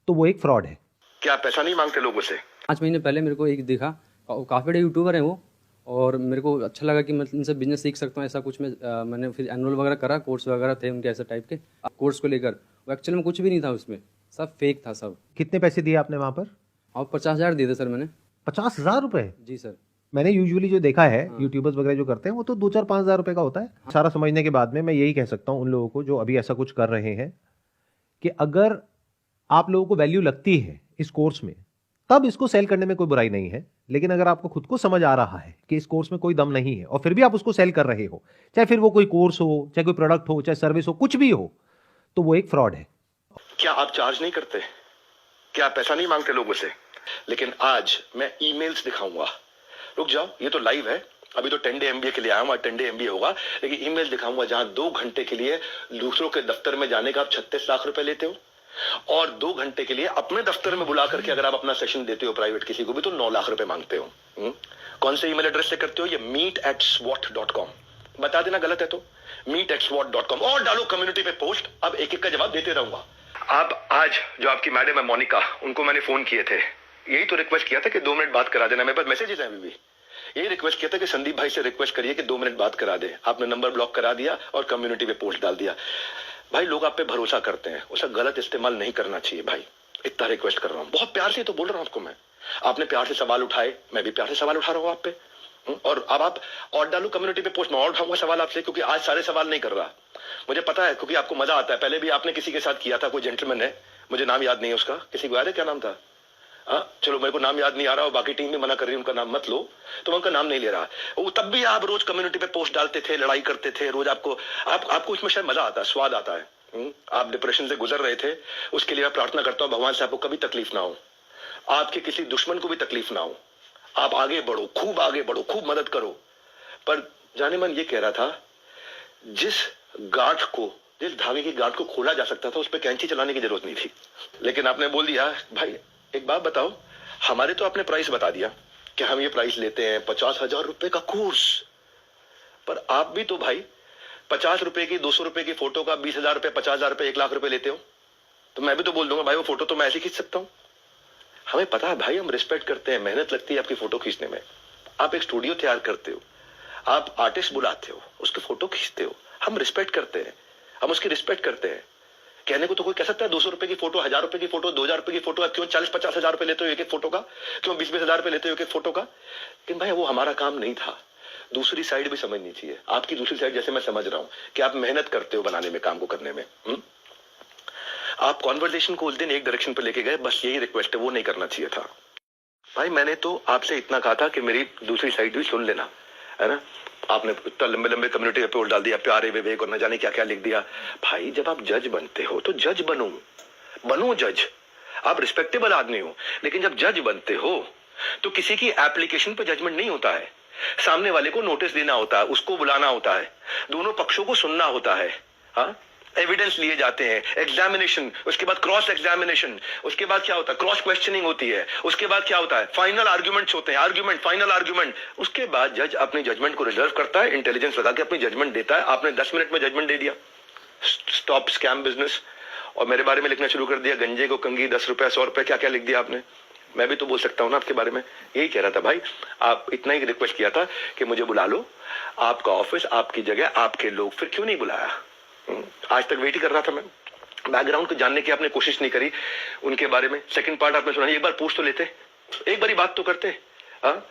तो वो एक फ्रॉड है। क्या आप पैसा नहीं मांगते लोगों से? 5 महीने पहले मेरे को एक दिखा, काफ़ी बड़े यूट्यूबर हैं वो, और मेरे को अच्छा लगा कि मैं इनसे बिजनेस सीख सकता हूँ, ऐसा कुछ मैंने फिर एनरोल वगैरह करा, कोर्स वगैरह थे उनके ऐसे टाइप के कोर्स को लेकर। वो एक्चुअली में कुछ भी नहीं था उसमें, सब फेक था सब। कितने पैसे दिए आपने वहाँ पर? और 50,000 दिए थे सर मैंने। 50,000 रुपए? जी सर। मैंने यूजुअली जो देखा है यूट्यूबर्स वगैरह जो करते हैं वो तो 2-4-5 हज़ार रुपए का होता है। सारा समझने के बाद में मैं यही कह सकता हूँ उन लोगों को जो अभी ऐसा कुछ कर रहे हैं कि अगर आप लोगों को वैल्यू लगती है इस कोर्स में तब इसको सेल करने में कोई बुराई नहीं है, लेकिन अगर आपको खुद को समझ आ रहा है कि इस कोर्स में कोई दम नहीं है और फिर भी आप उसको सेल कर रहे हो, चाहे फिर वो कोई कोर्स हो, चाहे कोई प्रोडक्ट हो, चाहे सर्विस हो, कुछ भी हो, तो वो एक फ्रॉड है। क्या आप चार्ज नहीं करते? क्या आप पैसा नहीं मांगते लोगों से? लेकिन आज मैं ईमेल्स दिखाऊंगा। रुक जाओ, ये तो लाइव है, अभी तो 10 डे MBA के लिए आया हूं, 10 डे MBA होगा, लेकिन ईमेल दिखाऊंगा जहां 2 घंटे के लिए दूसरों के दफ्तर में जाने का आप 36 लाख रुपए लेते हो, और 2 घंटे के लिए अपने दफ्तर में बुला करके अगर आप अपना सेशन देते हो प्राइवेट किसी को भी तो 9 लाख रुपए मांगते हो। कौन से ईमेल एड्रेस से करते हो? ये meet@swat.com। बता देना गलत है तो meet@swat.com, और डालो कम्युनिटी पे पोस्ट। अब एक एक का जवाब देते रहूंगा। आप आज जो आपकी मैडम है मोनिका, उनको मैंने फोन किए थे, यही तो रिक्वेस्ट किया था कि 2 मिनट बात करा देना। मेरे पास मैसेजेस हैं अभी भी, यही रिक्वेस्ट किया था कि संदीप भाई से रिक्वेस्ट करिए कि 2 मिनट बात करा दे। आपने नंबर ब्लॉक करा दिया और कम्युनिटी पे पोस्ट डाल दिया। भाई लोग आप पे भरोसा करते हैं, उसका गलत इस्तेमाल नहीं करना चाहिए भाई। इतना रिक्वेस्ट कर रहा हूँ, बहुत प्यार से तो बोल रहा हूँ आपको मैं। आपने प्यार से सवाल उठाए, मैं भी प्यार से सवाल उठा रहा हूँ आप पे। और अब आप और डालो कम्युनिटी पे पोस्ट, मैं और उठाऊंगा सवाल आपसे, क्योंकि आज सारे सवाल नहीं कर रहा, मुझे पता है, क्योंकि आपको मजा आता है। पहले भी आपने किसी के साथ किया था, कोई जेंटलमैन है, मुझे नाम याद नहीं है उसका, किसी को याद है क्या नाम था? चलो मेरे को नाम याद नहीं आ रहा और बाकी टीम भी मना कर रही है उनका नाम मत लो, तो मैं उनका नाम नहीं ले रहा। वो तब भी आप रोज कम्युनिटी पे पोस्ट डालते थे, लड़ाई करते थे रोज। आपको इसमें शायद मजा आता है, स्वाद आता है। आप डिप्रेशन से गुजर रहे थे, उसके लिए मैं प्रार्थना करता हूँ भगवान से आपको कभी तकलीफ ना हो, आपके किसी दुश्मन को भी तकलीफ ना हो। आप आगे बढ़ो, खूब आगे बढ़ो, खूब मदद करो। पर जाने मन ये कह रहा था, जिस गांठ को, जिस धागे की गांठ को खोला जा सकता था उस पर कैंची चलाने की जरूरत नहीं थी, लेकिन आपने बोल दिया। भाई एक बात बताओ, हमारे तो आपने प्राइस बता दिया कि हम ये प्राइस लेते हैं 50,000 रुपए का कोर्स, पर आप भी तो भाई 50 रुपए की, 200 रुपए की फोटो का 20,000 रुपए, 50,000 रुपए, 1 लाख रुपए लेते हो। तो मैं भी तो बोल दूंगा भाई वो फोटो तो मैं ऐसे खींच सकता हूं। हमें पता है भाई, हम रिस्पेक्ट करते हैं, मेहनत लगती है आपकी फोटो खींचने में। आप एक स्टूडियो तैयार करते हो, आप आर्टिस्ट बुलाते हो, उसकी फोटो खींचते हो, हम रिस्पेक्ट करते हैं, हम उसकी रिस्पेक्ट करते हैं। कहने को तो कोई कह सकता है 200 रुपए की फोटो, 1,000 रुपए की फोटो, 2,000 रुपए की फोटो, क्यों 40-50 हजार रुपए लेते हो एक एक फोटो का, क्यों 20-20 हजार रुपए लेते हो एक एक फोटो का? लेकिन भाई वो हमारा काम नहीं था। दूसरी साइड भी समझनी चाहिए, आपकी दूसरी साइड जैसे मैं समझ रहा हूं कि आप मेहनत करते हो बनाने में, काम को करने में। आप कॉन्वर्सेशन को उस दिन एक डायरेक्शन पे लेके गए, बस यही रिक्वेस्ट है, वो नहीं करना चाहिए था। भाई मैंने तो आपसे इतना कहा था कि मेरी दूसरी साइड भी सुन लेना, है ना? आपने इतना लंबे लंबे कम्युनिटी पे पोस्ट डाल दिया, प्यारे विवेक और न जाने क्या क्या लिख दिया। भाई जब आप जज बनते हो तो जज बनो जज। आप रिस्पेक्टेबल आदमी हो, लेकिन जब जज बनते हो तो किसी की एप्लीकेशन पे जजमेंट नहीं होता है, सामने वाले को नोटिस देना होता है, उसको बुलाना होता है, दोनों पक्षों को सुनना होता है। हाँ, एविडेंस लिए जाते हैं, एग्जामिनेशन, उसके बाद क्रॉस एग्जामिनेशन, उसके बाद क्या होता है, क्रॉस क्वेश्चनिंग होती है, उसके बाद क्या होता है, फाइनल आर्ग्यूमेंट्स होते हैं, आर्ग्यूमेंट, फाइनल आर्ग्यूमेंट। उसके बाद जज अपनी जजमेंट को रिजर्व करता है, इंटेलिजेंस लगा के अपनी जजमेंट देता है। आपने 10 मिनट में जजमेंट दे दिया, स्टॉप स्कैम बिजनेस, और मेरे बारे में लिखना शुरू कर दिया, गंजे को कंगी, 10 रुपए, 100 रुपए, क्या क्या लिख दिया आपने। मैं भी तो बोल सकता हूं ना आपके बारे में, यही कह रहा था भाई। आप इतना ही रिक्वेस्ट किया था कि मुझे बुला लो, आपका ऑफिस, आपकी जगह, आपके लोग, फिर क्यों नहीं बुलाया? आज तक वेट ही कर रहा था मैं। बैकग्राउंड को जानने की आपने कोशिश नहीं करी उनके बारे में। सेकंड पार्ट आपने सुना, एक बार पूछ तो लेते, एक बारी बात तो करते। हाँ,